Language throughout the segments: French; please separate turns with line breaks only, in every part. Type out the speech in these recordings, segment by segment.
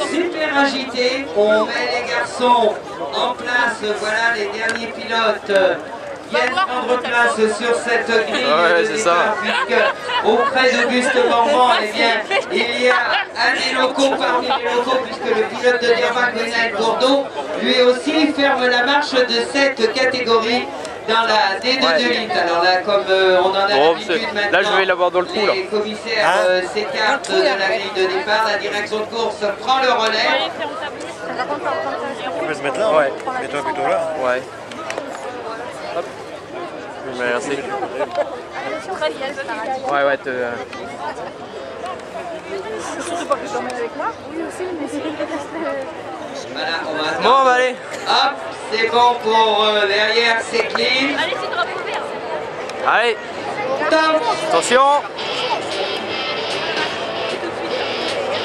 super agité. On met les garçons en place. Voilà les derniers pilotes viennent prendre place sur cette grille de départ, puisque auprès d'Auguste Morvan, eh bien, il y a un des locaux parmi les locaux, puisque le pilote de Dirvac, Gwenaël Gourdeau, lui aussi ferme la marche de cette catégorie dans la D2 de litre. Alors là, comme on en a l'habitude maintenant,
là je vais l'avoir dans le trou là.
Les commissaires s'écartent de la grille de départ, la direction de course prend le relais.
Tu peux se mettre là, ouais. Mets-toi plutôt là.
Ouais. Hop. Merci. Ouais, ouais,
Surtout pas que je t'emmène avec moi. Oui aussi, mais c'est...
Voilà, on va attendre.
Bon, on va aller.
Hop, c'est bon pour derrière, c'est clean.
Allez, c'est drapeau vert.
Allez.
Stop.
Attention.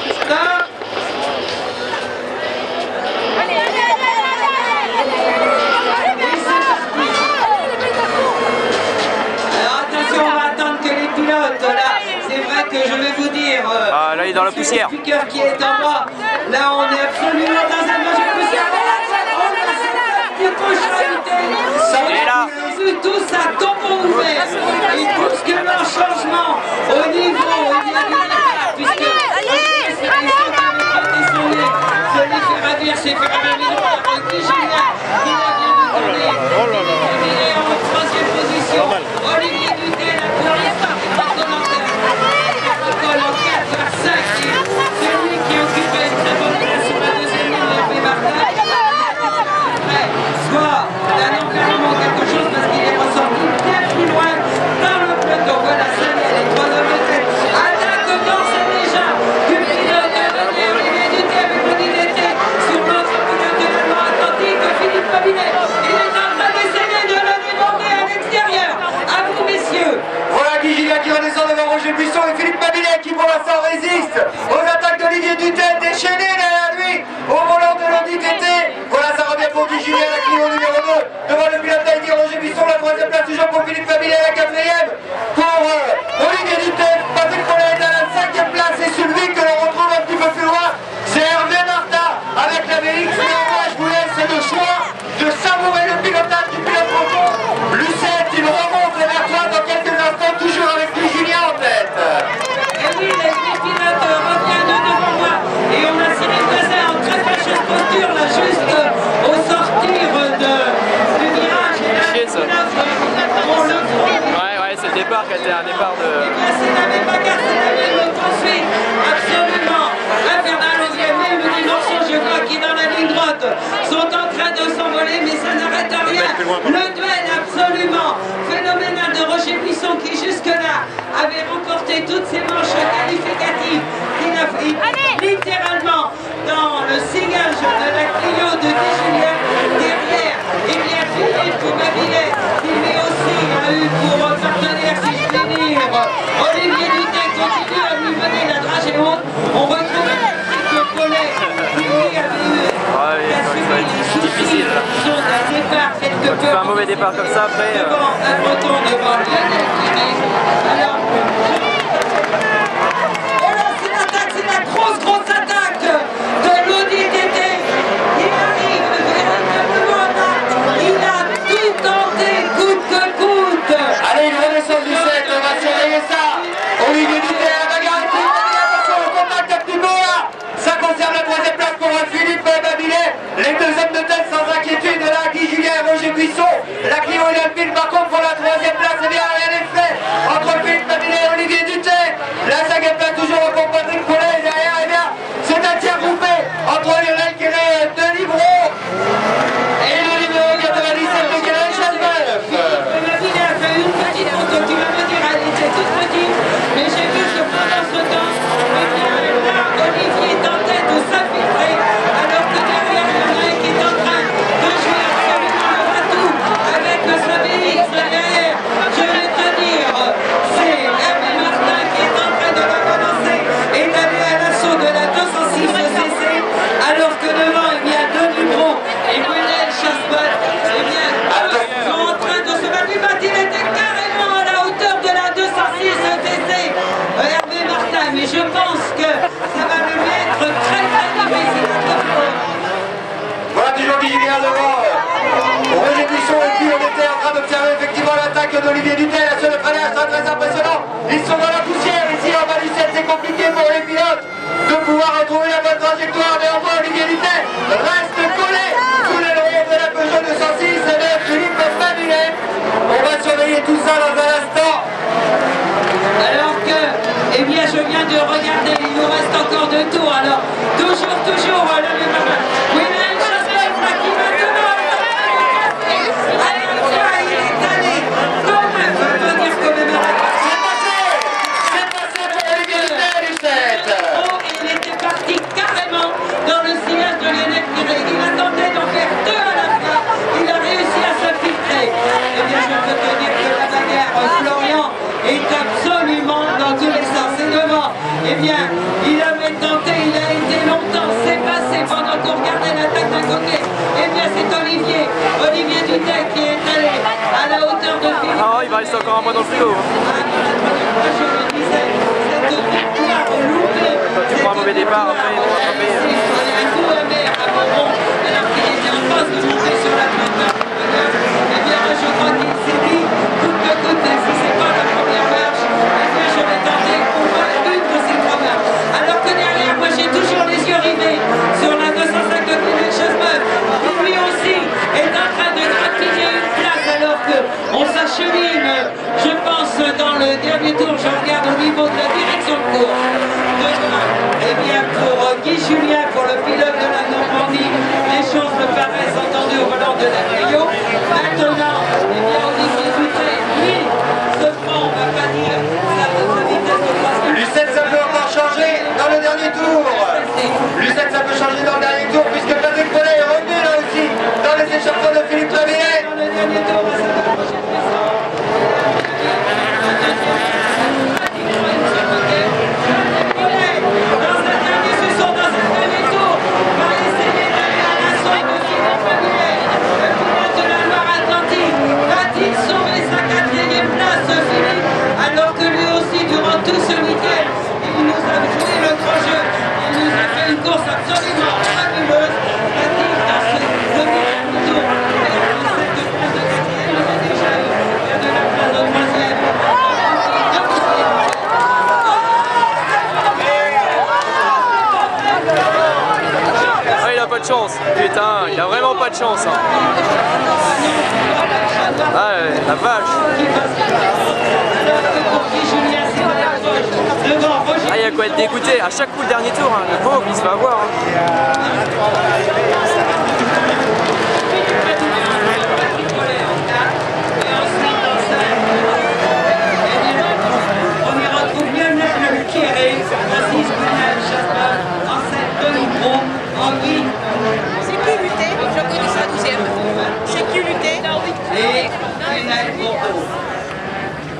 Stop.
Allez, allez, allez.
Alors attention, on va attendre que les pilotes, là, c'est vrai que je vais vous dire...
Ah, là il est dans la poussière.
Le speaker qui est en bas, là on est absolument dans un danger de poussière.
Et là.
Tout ça tombe ouvert. Ils bousculent leur changement au niveau puisque celui fait ravir, c'est fait ravir qui Julien qui l'a bien tourné. Il est en troisième position. Olivier Dutel pour l'instant en 4h05. Celui qui occupait une très bonne place sur la deuxième ligne, Hervé Martin. Soit là non clairement quelque chose parce qu'il est ressorti bien plus loin dans le peloton. Voilà, ça y est, les 3 hommes de tête attaquent d'ores et déjà du pilote de Olivier Duté avec le DDT sur notre pilote de l'Atlantique, Philippe Pabinet. Il est en train d'essayer de le déborder à l'extérieur. À vous, messieurs.
Voilà Guy Gilliac qui redescend devant Roger Buisson et Philippe Pabinet qui pour l'instant résiste aux attaques d'Olivier Dutet, déchaîné derrière lui au volant de l'Audi TT. Voilà, ça revient pour Guy Gilliac, la Clio numéro 2 devant le pilote d'Aïdi Roger Buisson, la 3e place toujours pour Philippe Pabinet, la 4e pour Olivier Dutet. Patrick Follet est à la 5e place et celui que l'on retrouve un petit peu plus loin, c'est Hervé Martin avec la VX. Néanmoins, je vous laisse le choix de savourer le pilotage du pilote breton. Lucette, il remonte vers toi dans quelques instants, toujours avec Guy Julien en tête.
Et oui, les pilotes reviennent de devant moi et on a Cyril Bazin en très fâcheuse posture là juste au sortir du virage. Et là,
Chier, ça.
on le prend.
Ouais, c'est le départ qui a été un départ de...
C'est la même bagarre, c'est la même poursuite, absolument infernal. On vient même une dimension, je crois, qui dans la ligne droite sont en train de s'envoler, mais ça n'arrête à rien. Le duel absolument phénoménal de Roger Buisson qui jusque-là avait remporté toutes ses manches qualificatives, qu'il a fait littéralement dans le sillage de la Clio de Guy Julien. Derrière, il y a Philippe Pabinet qui lui aussi a eu pour partenaire, si je puis dire, Olivier Dutet continue à lui mener la dragée haute. On retrouve Patrick Follet qui lui avait eu
c'est difficile là. Quand tu fais un mauvais départ comme ça après...
Devant un breton, devant Lionel Cléry. Alors, voilà, c'est l'attaque, c'est la grosse attaque de l'Audi TT. Il arrive véritablement là. Il a tout tenté, coûte que coûte.
Allez, il redescend du 7, on va surveiller ça. Olivier Dutet, la bagarre est prise. Attention, le contact un petit peu là. Ça concerne la 3e place pour Philippe Pabinet. Les 2 hommes de tête sans inquiétude, là, Guy Julien et Roger Buisson. La Clio et l'Alpine, par contre, pour la 3e place, eh bien, rien n'est fait. Olivier Dutel sur le freinage, très impressionnant. Ils sont dans la poussière ici en bas du 7, c'est compliqué pour les pilotes de pouvoir retrouver la bonne trajectoire. Néanmoins, Olivier Dutel reste collé sous l'aileron de la Peugeot 206 de Philippe Mabilet. On va surveiller tout ça dans un instant.
Alors que, eh bien, je viens de regarder, il nous reste encore 2 tours. Alors, toujours, le William Jasper qui maintenant il est allé. Quand même, on peut dire quand même
C'est passé pour Olivier Dutel du 7.
Il était parti carrément dans le sillage de Lionel Piré. Il attendait d'en faire 2 à la fin. Il a réussi à s'infiltrer. Eh bien, je peux te dire que la bagarre, Florian, est absolument dans tous les sens. C'est devant. Eh bien, il avait tenté, il a été longtemps, c'est passé pendant qu'on regardait l'attaque d'un côté. Eh bien, c'est Olivier Dutel qui est allé à la hauteur de Philippe.
Ah, il va rester encore un mois dans le frigo.
Moi, je le disais, cette victoire loupée.
Tu prends un mauvais départ, après ils vont rattraper.
Il fallait un coup amer à Bourbon, alors qu'il était en face de monter sur la plate. Eh bien, je crois qu'il s'est dit, coûte que coûte, même si c'est pas la première marche, eh bien, je vais tenter au moins une de ces 3 marches. Alors que derrière, moi, j'ai toujours les yeux rivés sur la 250 000 Chassemeuf, qui lui aussi est en train de grappiller une place, alors qu'on s'achemine, je pense, dans le dernier tour, je regarde au niveau de la direction de course. Eh bien, pour Guy Julien, pour le pilote de la Normandie, les choses me paraissent entendues au volant de la Caillot. Maintenant, eh bien, Olivier Dutel, lui, se prend, on ne va pas dire, sa vitesse de croisière.
Lucette, ça peut encore changer dans le dernier tour. Lucette, ça peut changer dans le dernier tour puisque Patrick Paulet est revenu là aussi dans les échappements de Philippe Mabilet.
Dans le dernier tour, on va s'approcher de ça.
Pas de chance, putain, il a vraiment pas de chance. Hein. Ah, la vache. Ah, il y a quoi être dégoûté. À chaque coup, le dernier tour, hein, le pauvre, il se va avoir. Hein.
On y retrouve Lionel Piré, Francis Brunel, Chassemeuf, en 7 de Pro, en 8.
Sécurité, je connais ça 12e. Sécurité.
Et Lionel Bourdeau.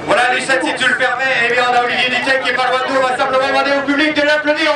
Voilà, Lucette, si tu le permets, eh bien, on a Olivier Dutel qui est pas loin de nous. On va simplement demander au public de l'applaudir.